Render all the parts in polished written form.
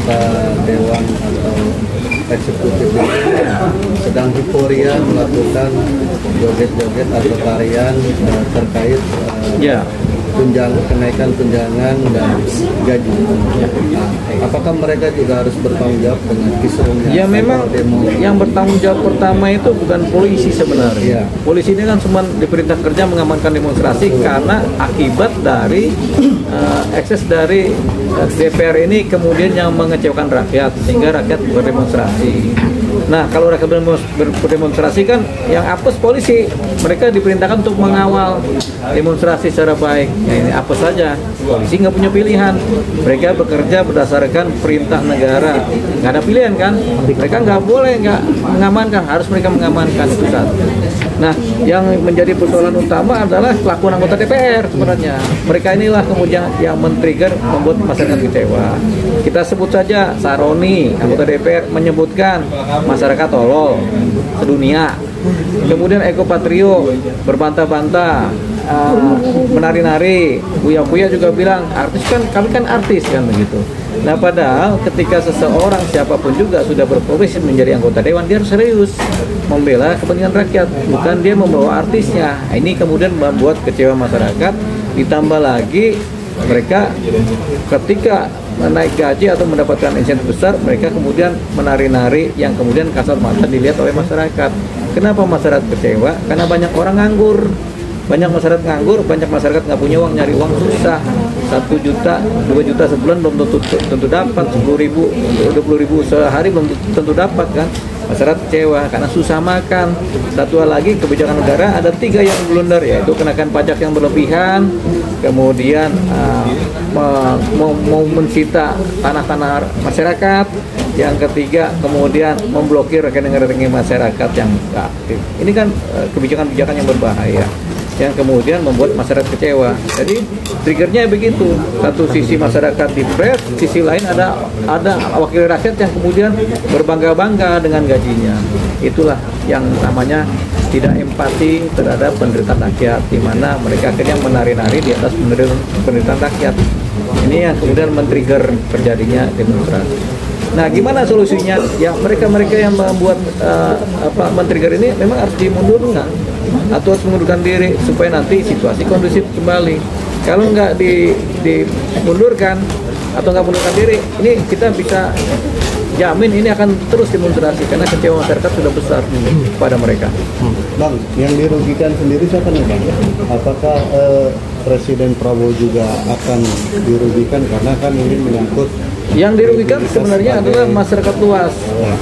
anggota dewan atau eksekutif itu sedang euforia melakukan joget-joget atau tarian terkait kenaikan tunjangan dan gaji. Nah, apakah mereka juga harus bertanggung jawab dengan kisruhnya? Ya memang yang bertanggung jawab pertama itu bukan polisi sebenarnya. Polisi ini kan cuma diperintah kerja mengamankan demonstrasi karena akibat dari ekses dari DPR ini kemudian yang mengecewakan rakyat sehingga rakyat berdemonstrasi. Nah, kalau rakyat berdemonstrasi kan yang apes polisi, mereka diperintahkan untuk mengawal demonstrasi secara baik. Nah, ini apes saja, polisi nggak punya pilihan. Mereka bekerja berdasarkan perintah negara, nggak ada pilihan kan? Mereka nggak boleh nggak mengamankan, harus mereka mengamankan itu satu. Nah, yang menjadi persoalan utama adalah kelakuan anggota DPR sebenarnya. Mereka inilah kemudian yang men-trigger membuat masyarakat kecewa. Kita sebut saja Saroni, anggota DPR menyebutkan masyarakat tolol sedunia. Kemudian Eko Patrio berbantah-bantah, menari-nari. Buya-buya juga bilang artis kan, kami kan artis kan begitu. Nah, padahal ketika seseorang siapapun juga sudah berprofesi menjadi anggota dewan, dia harus serius membela kepentingan rakyat, bukan dia membawa artisnya. Ini kemudian membuat kecewa masyarakat. Ditambah lagi mereka ketika menaik gaji atau mendapatkan insentif besar, mereka kemudian menari-nari yang kemudian kasat mata dilihat oleh masyarakat. Kenapa masyarakat kecewa? Karena banyak orang nganggur. Banyak masyarakat nganggur, banyak masyarakat nggak punya uang, nyari uang susah. 1 juta, 2 juta sebulan belum tentu dapat, 10.000, 20.000 sehari belum tentu dapat kan. Masyarakat kecewa karena susah makan. Satu hal lagi, kebijakan negara ada 3 yang blunder, yaitu kenakan pajak yang berlebihan, kemudian mau mencita tanah-tanah masyarakat, yang ketiga kemudian memblokir rekening-rekening masyarakat yang aktif. Ini kan kebijakan-kebijakan yang berbahaya, yang kemudian membuat masyarakat kecewa. Jadi triggernya begitu. Satu sisi masyarakat depres, sisi lain ada wakil rakyat yang kemudian berbangga-bangga dengan gajinya. Itulah yang namanya tidak empati terhadap penderitaan rakyat, di mana mereka akhirnya menari-nari di atas penderitaan rakyat. Ini yang kemudian men-trigger terjadinya demonstrasi. Nah, gimana solusinya? Ya mereka-mereka yang membuat men-trigger ini memang harus dimundurkan atau harus mengundurkan diri supaya nanti situasi kondusif kembali. Kalau nggak dimundurkan atau nggak mundurkan diri, ini kita bisa jamin ini akan terus demonstrasi karena kecewa masyarakat sudah besar pada mereka. Bang, yang dirugikan sendiri siapa nih Bang? Apakah Presiden Prabowo juga akan dirugikan karena kan ini menyangkut? Yang dirugikan sebenarnya adalah masyarakat luas,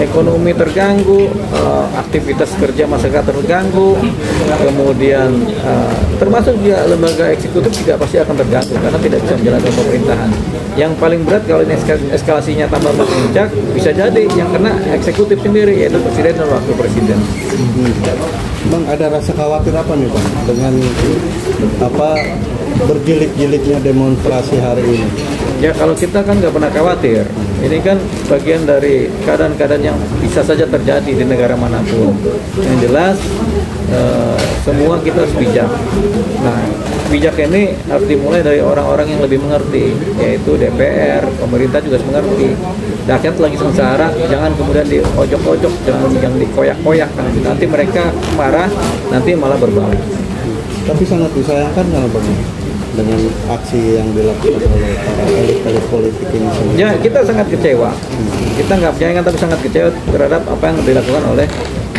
ekonomi terganggu, aktivitas kerja masyarakat terganggu, kemudian termasuk juga lembaga eksekutif juga pasti akan terganggu karena tidak bisa menjalankan pemerintahan. Yang paling berat kalau ini eskalasinya tambah puncak, bisa jadi yang kena eksekutif sendiri, yaitu presiden dan wakil presiden. Bang, ada rasa khawatir apa nih Bang dengan berjilid-jilidnya demonstrasi hari ini? Ya kalau kita kan nggak pernah khawatir, ini kan bagian dari keadaan-keadaan yang bisa saja terjadi di negara manapun. Yang jelas semua kita harus bijak. Nah, bijak ini harus dimulai dari orang-orang yang lebih mengerti, yaitu DPR, pemerintah juga harus mengerti. Rakyat lagi sengsara, jangan kemudian diojok-ojok, jangan dikoyak-koyak. Nanti mereka marah, nanti malah berbalik. Tapi sangat disayangkan kalau Bang dengan aksi yang dilakukan oleh para elit politik ini sendiri. Ya, kita sangat kecewa. Kita nggak menyayangkan tapi sangat kecewa terhadap apa yang dilakukan oleh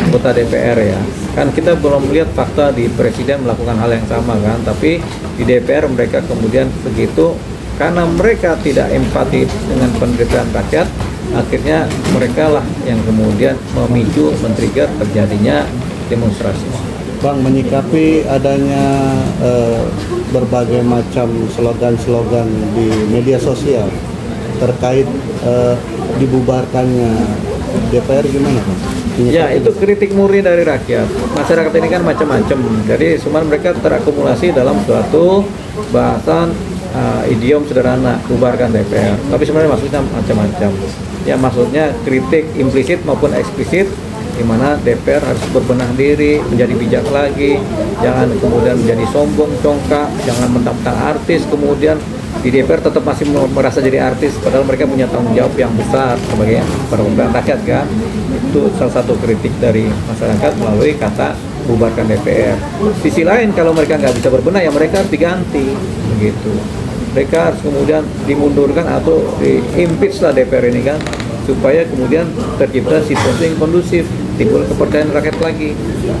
anggota DPR ya. Kan kita belum melihat fakta di presiden melakukan hal yang sama kan, tapi di DPR mereka kemudian begitu karena mereka tidak empati dengan penderitaan rakyat, akhirnya mereka lah yang kemudian memicu, men-trigger terjadinya demonstrasi. Bang, menyikapi adanya berbagai macam slogan-slogan di media sosial terkait dibubarkannya DPR gimana Bang? Ya, itu kritik murni dari rakyat. Masyarakat ini kan macam-macam. Jadi semua mereka terakumulasi dalam suatu bahasan idiom sederhana, bubarkan DPR. Tapi sebenarnya maksudnya macam-macam. Ya, maksudnya kritik implisit maupun eksplisit, di mana DPR harus berbenah diri, menjadi bijak lagi, jangan kemudian menjadi sombong, congkak, jangan mentang-mentang artis, kemudian di DPR tetap masih merasa jadi artis, padahal mereka punya tanggung jawab yang besar sebagai perwakilan rakyat kan. Itu salah satu kritik dari masyarakat melalui kata bubarkan DPR. Sisi lain kalau mereka nggak bisa berbenah ya mereka harus diganti begitu. Mereka harus kemudian dimundurkan atau di-impeach lah DPR ini kan, supaya kemudian tercipta situasi yang kondusif, timbul kepercayaan rakyat lagi.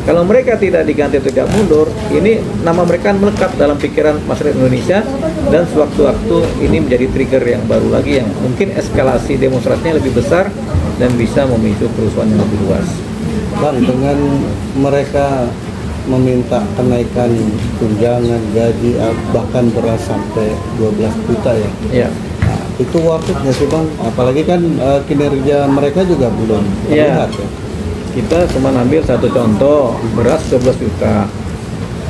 Kalau mereka tidak diganti atau tidak mundur, ini nama mereka melekat dalam pikiran masyarakat Indonesia, dan sewaktu-waktu ini menjadi trigger yang baru lagi yang mungkin eskalasi demonstrasinya lebih besar dan bisa memicu kerusuhan yang lebih luas. Bang, dengan mereka meminta kenaikan tunjangan, gaji, bahkan beras sampai 12 juta ya. Iya. Nah, itu worth it nggak sih Bang? Apalagi kan kinerja mereka juga belum terlihat ya. Kita cuma ambil satu contoh, beras 12 juta.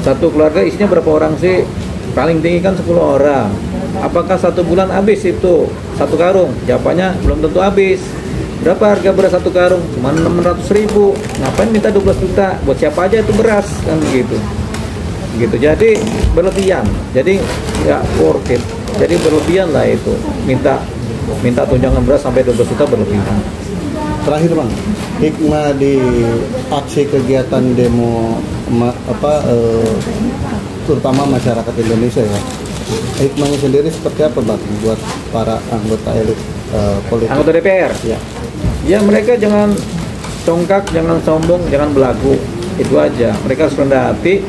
Satu keluarga isinya berapa orang sih? Paling tinggi kan 10 orang. Apakah satu bulan habis itu satu karung? Jawabannya belum tentu habis. Berapa harga beras satu karung? Cuma 600.000. Ngapain minta 12 juta? Buat siapa aja itu beras? Kan begitu. Gitu. Jadi berlebihan. Jadi nggak worth it. Jadi berlebihan lah itu. Minta tunjangan beras sampai 12 juta berlebihan. Terakhir Bang, hikmah di aksi kegiatan demo terutama masyarakat Indonesia ya. Hikmahnya sendiri seperti apa Bang buat para anggota elit politik? Anggota DPR? Ya mereka jangan congkak, jangan sombong, jangan belagu. Itu aja. Mereka harus rendah hati,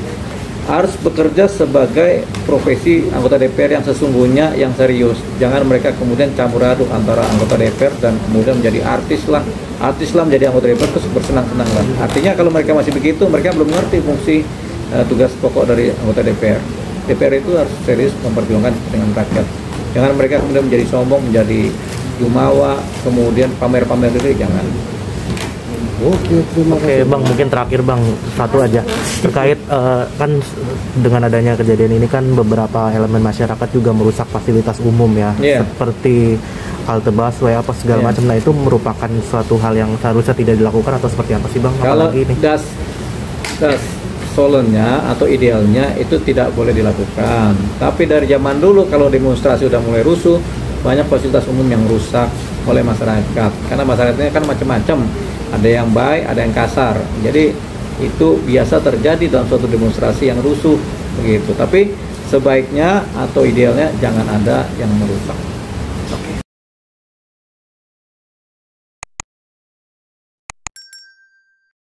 harus bekerja sebagai profesi anggota DPR yang sesungguhnya, yang serius. Jangan mereka kemudian campur aduk antara anggota DPR dan kemudian menjadi artis lah menjadi anggota DPR terus bersenang-senang lah. Artinya kalau mereka masih begitu, mereka belum ngerti fungsi tugas pokok dari anggota DPR. DPR itu harus serius memperjuangkan dengan rakyat. Jangan mereka kemudian menjadi sombong, menjadi jumawa, kemudian pamer-pamer diri, jangan. Oke, terima kasih. Bang, mungkin terakhir Bang, satu aja terkait kan dengan adanya kejadian ini kan beberapa elemen masyarakat juga merusak fasilitas umum ya, seperti halte busway apa segala macam. Nah, itu merupakan suatu hal yang seharusnya tidak dilakukan atau seperti apa sih Bang? Kalau ini das solennya atau idealnya itu tidak boleh dilakukan. Tapi dari zaman dulu kalau demonstrasi udah mulai rusuh, banyak fasilitas umum yang rusak oleh masyarakat. Karena masyarakatnya kan macam-macam, ada yang baik, ada yang kasar. Jadi itu biasa terjadi dalam suatu demonstrasi yang rusuh begitu. Tapi sebaiknya atau idealnya jangan ada yang merusak.